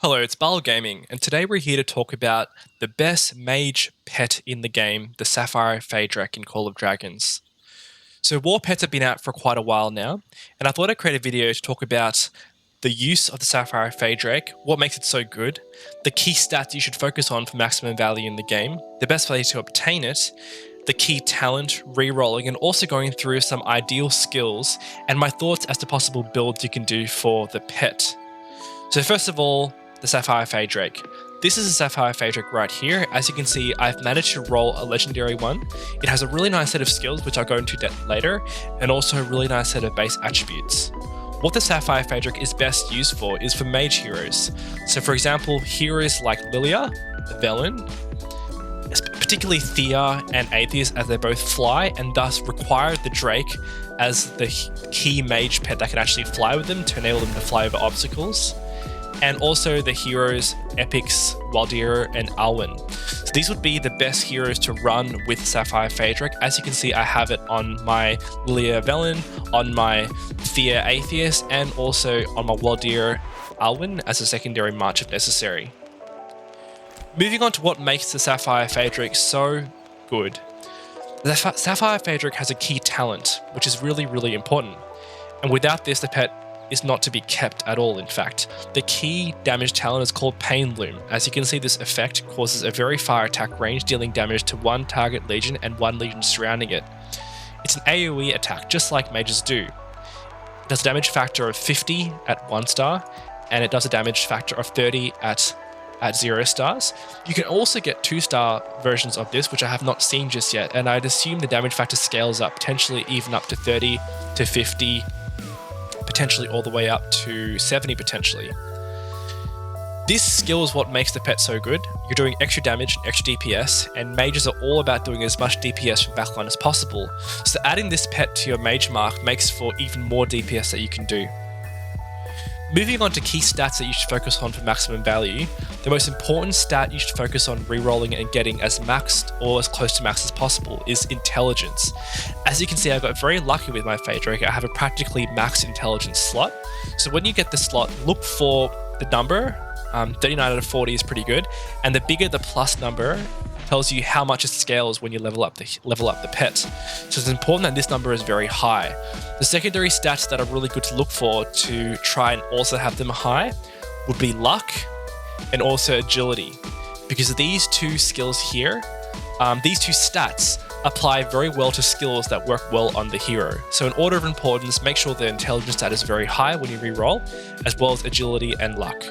Hello, it's Barl Gaming, and today we're here to talk about the best mage pet in the game, the Sapphire Faedrake in Call of Dragons. So war pets have been out for quite a while now, and I thought I'd create a video to talk about the use of the Sapphire Faedrake, what makes it so good, the key stats you should focus on for maximum value in the game, the best way to obtain it, the key talent, rerolling, and also going through some ideal skills and my thoughts as to possible builds you can do for the pet. So first of all, the Sapphire Faedrake. This is a Sapphire Faedrake right here. As you can see, I've managed to roll a legendary one. It has a really nice set of skills, which I'll go into later, and also a really nice set of base attributes. What the Sapphire Faedrake is best used for is for mage heroes. So for example, heroes like Lilia, Velen, particularly Thea and Atheist, as they both fly and thus require the Drake as the key mage pet that can actually fly with them to enable them to fly over obstacles. And also the heroes Epics, Waldir, and Alwyn. So these would be the best heroes to run with Sapphire Faedrake. As you can see, I have it on my Lilia Velen, on my Thea Atheist, and also on my Waldir Alwyn as a secondary march if necessary. Moving on to what makes the Sapphire Faedrake so good. The Sapphire Faedrake has a key talent, which is really, really important. And without this, the pet is not to be kept at all, in fact. The key damage talent is called Pain Loom. As you can see, this effect causes a very far attack range, dealing damage to one target legion and one legion surrounding it. It's an AoE attack, just like mages do. It does a damage factor of 50 at 1 star, and it does a damage factor of 30 at 0 stars. You can also get 2-star versions of this, which I have not seen just yet, and I'd assume the damage factor scales up, potentially even up to 30 to 50, potentially all the way up to 70 potentially. This skill is what makes the pet so good. You're doing extra damage and extra DPS, and mages are all about doing as much DPS from backline as possible. So adding this pet to your mage mark makes for even more DPS that you can do. Moving on to key stats that you should focus on for maximum value, the most important stat you should focus on rerolling and getting as maxed or as close to max as possible is intelligence. As you can see, I got very lucky with my Faedrake. I have a practically maxed intelligence slot. So when you get the slot, look for the number. 39 out of 40 is pretty good, and the bigger the plus number tells you how much it scales when you level up the pet. So it's important that this number is very high. The secondary stats that are really good to look for to try and also have them high would be luck and also agility, because these two skills here, these two stats apply very well to skills that work well on the hero. So in order of importance, make sure the intelligence stat is very high when you reroll, as well as agility and luck.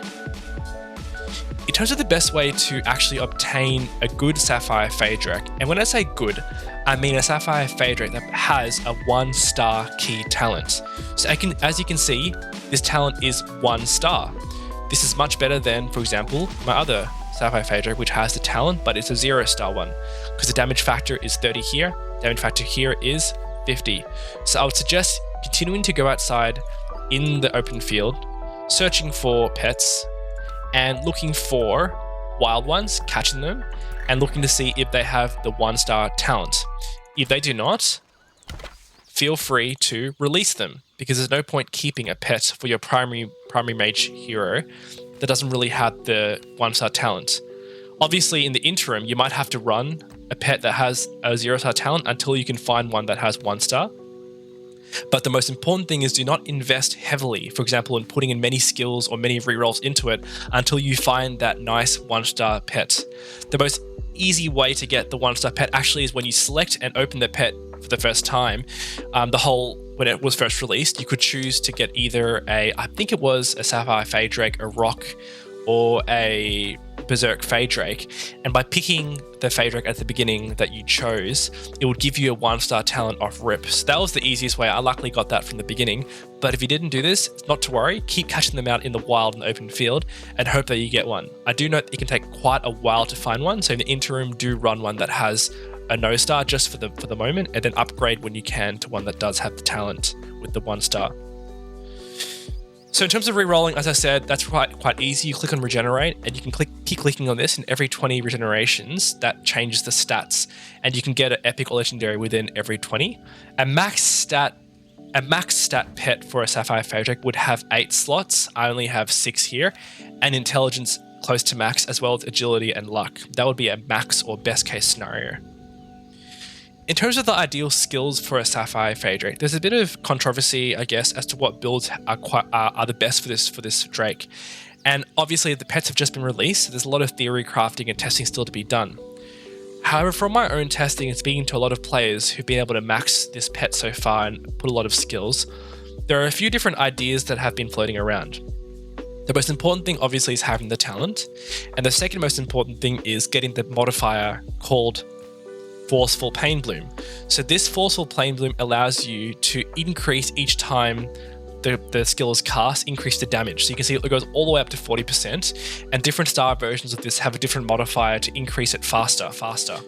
In terms of the best way to actually obtain a good Sapphire Faedrake, and when I say good, I mean a Sapphire Faedrake that has a 1-star key talent. So as you can see, this talent is 1 star. This is much better than, for example, my other Sapphire Faedrake, which has the talent, but it's a 0-star one, because the damage factor is 30 here, damage factor here is 50. So I would suggest continuing to go outside in the open field, searching for pets, and looking for wild ones, catching them, and looking to see if they have the 1-star talent. If they do not, feel free to release them, because there's no point keeping a pet for your primary mage hero that doesn't really have the 1-star talent. Obviously, in the interim, you might have to run a pet that has a 0-star talent until you can find one that has 1 star. But the most important thing is do not invest heavily, for example, in putting in many skills or many rerolls into it until you find that nice 1-star pet. The most easy way to get the 1-star pet actually is when you select and open the pet for the first time. When it was first released, you could choose to get either I think it was a Sapphire Faedrake, a Rock, or a Berserk Faedrake, and by picking the Faedrake at the beginning that you chose, it would give you a 1-star talent off rip. So that was the easiest way. I luckily got that from the beginning, but if you didn't do this, not to worry, keep catching them out in the wild and open field and hope that you get one. I do note that it can take quite a while to find one, so in the interim, do run one that has a no star just for the moment, and then upgrade when you can to one that does have the talent with the 1-star. So in terms of rerolling, as I said, that's quite easy. You click on Regenerate, and you can keep clicking on this, and every 20 regenerations, that changes the stats, and you can get an epic or legendary within every 20. A max stat A max stat pet for a Sapphire Faedrake would have 8 slots. I only have 6 here, and intelligence close to max, as well as agility and luck. That would be a max or best case scenario. In terms of the ideal skills for a Sapphire Faedrake, there's a bit of controversy, I guess, as to what builds are the best for this Drake. And obviously, the pets have just been released, so there's a lot of theory crafting and testing still to be done. However, from my own testing and speaking to a lot of players who've been able to max this pet so far and put a lot of skills, there are a few different ideas that have been floating around. The most important thing, obviously, is having the talent, and the second most important thing is getting the modifier called Forceful Pain Bloom. So this Forceful Pain Bloom allows you to increase each time the skill is cast, increase the damage. So you can see it goes all the way up to 40%, and different star versions of this have a different modifier to increase it faster. So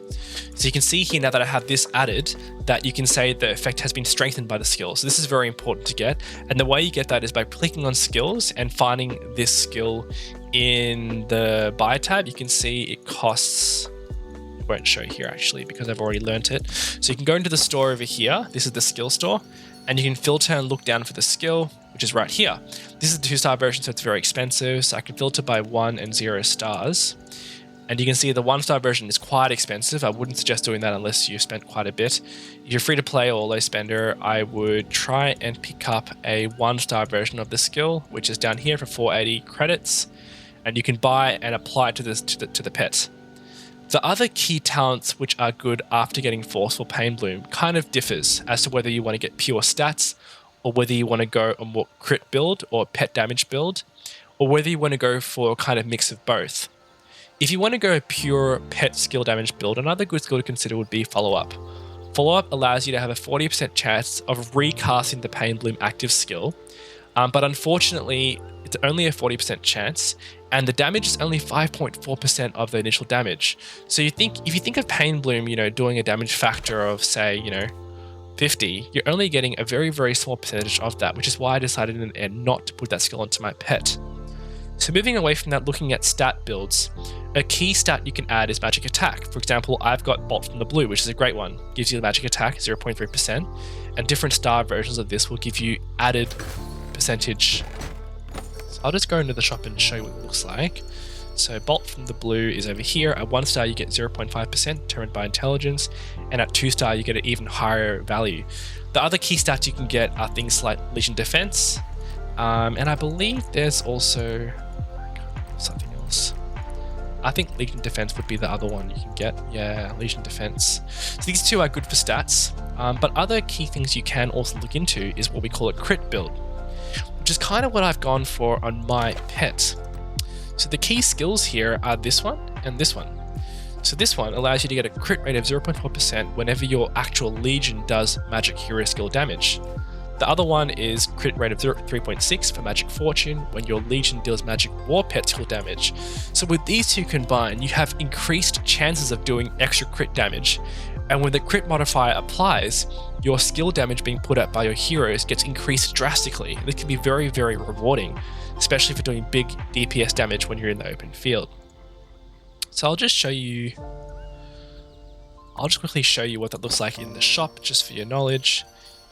you can see here now that I have this added, that you can say the effect has been strengthened by the skill. So this is very important to get, and the way you get that is by clicking on skills and finding this skill in the buy tab. You can see it costs, it won't show here actually because I've already learnt it. So you can go into the store over here. This is the skill store, and you can filter and look down for the skill, which is right here. This is the 2-star version, so it's very expensive. So I can filter by 1 and 0 stars. And you can see the 1-star version is quite expensive. I wouldn't suggest doing that unless you've spent quite a bit. If you're free to play or low spender, I would try and pick up a 1-star version of the skill, which is down here for 480 credits. And you can buy and apply it to the pet. The other key talents which are good after getting Forceful Pain Bloom kind of differs as to whether you want to get pure stats, or whether you want to go a more crit build or pet damage build, or whether you want to go for a kind of mix of both. If you want to go a pure pet skill damage build, another good skill to consider would be Follow Up. Follow Up allows you to have a 40% chance of recasting the Pain Bloom active skill, but unfortunately it's only a 40% chance, and the damage is only 5.4% of the initial damage. So if you think of Pain Bloom, doing a damage factor of say, 50, you're only getting a very, very small percentage of that, which is why I decided in the end not to put that skill onto my pet. So moving away from that, looking at stat builds, a key stat you can add is Magic Attack. For example, I've got Bolt from the Blue, which is a great one. Gives you the Magic Attack, 0.3%, and different star versions of this will give you added percentage. So I'll just go into the shop and show you what it looks like. So Bolt from the Blue is over here. At 1-star you get 0.5% determined by intelligence, and at 2-star you get an even higher value. The other key stats you can get are things like Legion Defense, and I believe there's also something else. I think Legion Defense would be the other one you can get. Yeah, Legion Defense. So these two are good for stats, but other key things you can also look into is what we call a crit build, which is kind of what I've gone for on my pet. So the key skills here are this one and this one. So this one allows you to get a crit rate of 0.4% whenever your actual Legion does magic hero skill damage. The other one is crit rate of 3.6 for Magic Fortune when your Legion deals Magic War Pet skill damage. So with these two combined, you have increased chances of doing extra crit damage. And when the crit modifier applies, your skill damage being put out by your heroes gets increased drastically. This can be very, very rewarding, especially for doing big DPS damage when you're in the open field. So I'll just quickly show you what that looks like in the shop, just for your knowledge.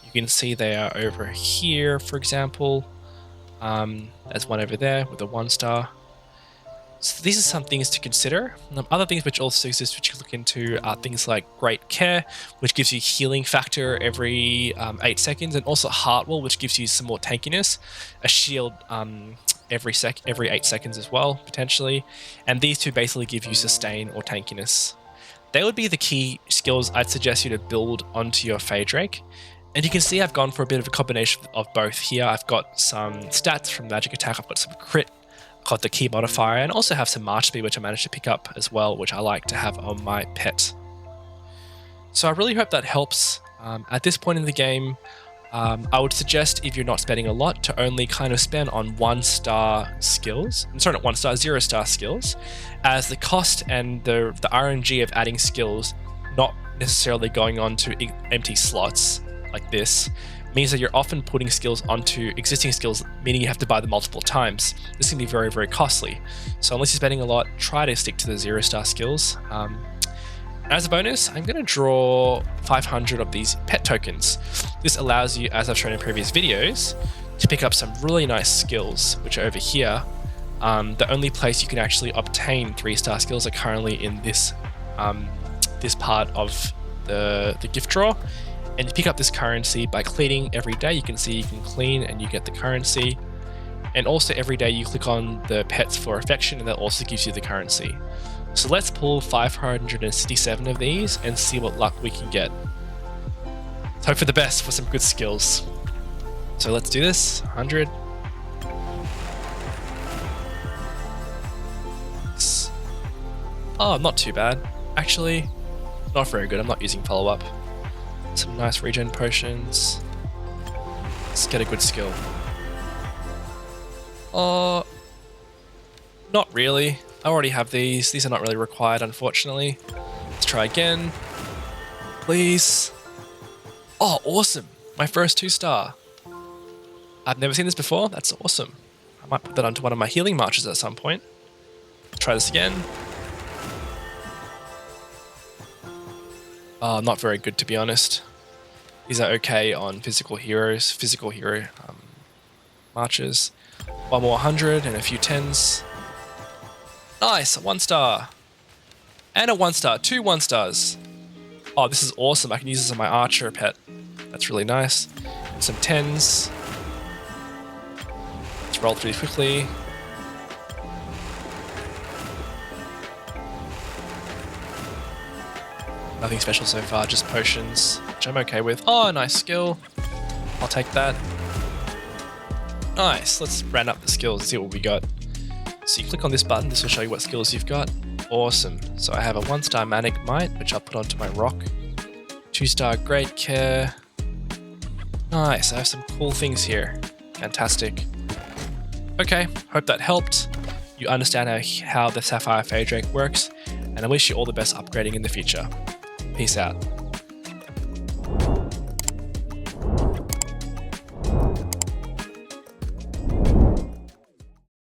You can see they are over here, for example. There's one over there with a 1-star. So these are some things to consider. Other things which also exist which you can look into are things like Great Care, which gives you healing factor every 8 seconds, and also Heartwall, which gives you some more tankiness. A shield every 8 seconds as well, potentially. And these two basically give you sustain or tankiness. They would be the key skills I'd suggest you to build onto your Faedrake. And you can see I've gone for a bit of a combination of both here. I've got some stats from Magic Attack, I've got some crit, I've got the key modifier, and also have some March Speed, which I managed to pick up as well, which I like to have on my pet. So I really hope that helps. At this point in the game, I would suggest, if you're not spending a lot, to only kind of spend on 1-star skills. I'm sorry, not 1-star, 0-star skills, as the cost and the RNG of adding skills, not necessarily going on to empty slots like this, means that you're often putting skills onto existing skills, meaning you have to buy them multiple times. This can be very, very costly. So unless you're spending a lot, try to stick to the 0-star skills. As a bonus, I'm going to draw 500 of these pet tokens. This allows you, as I've shown in previous videos, to pick up some really nice skills, which are over here. The only place you can actually obtain 3-star skills are currently in this this part of the gift drawer. And you pick up this currency by cleaning every day. You can see you can clean and you get the currency. And also every day you click on the pets for affection and that also gives you the currency. So let's pull 567 of these and see what luck we can get. Let's hope for the best for some good skills. So let's do this. 100. Oh, not too bad. Actually, not very good. I'm not using follow-up. Some nice regen potions. Let's get a good skill. Oh, not really. I already have these. These are not really required, unfortunately. Let's try again. Please. Oh, awesome. My first 2-star. I've never seen this before. That's awesome. I might put that onto one of my healing marches at some point. Try this again. Oh, not very good, to be honest. These are okay on physical hero marches. One more 100 and a few 10s. Nice, a 1-star. And a 1-star, 2 1-stars. Oh, this is awesome. I can use this on my archer pet. That's really nice. Some 10s. Let's roll through quickly. Nothing special so far, just potions, which I'm okay with. Oh, nice skill. I'll take that. Nice, let's round up the skills and see what we got. So you click on this button, this will show you what skills you've got. Awesome. So I have a 1-star Manic Might, which I'll put onto my rock. 2-star Great Care. Nice, I have some cool things here. Fantastic. Okay, hope that helped. You understand how the Sapphire Faedrake works, and I wish you all the best upgrading in the future. Peace out.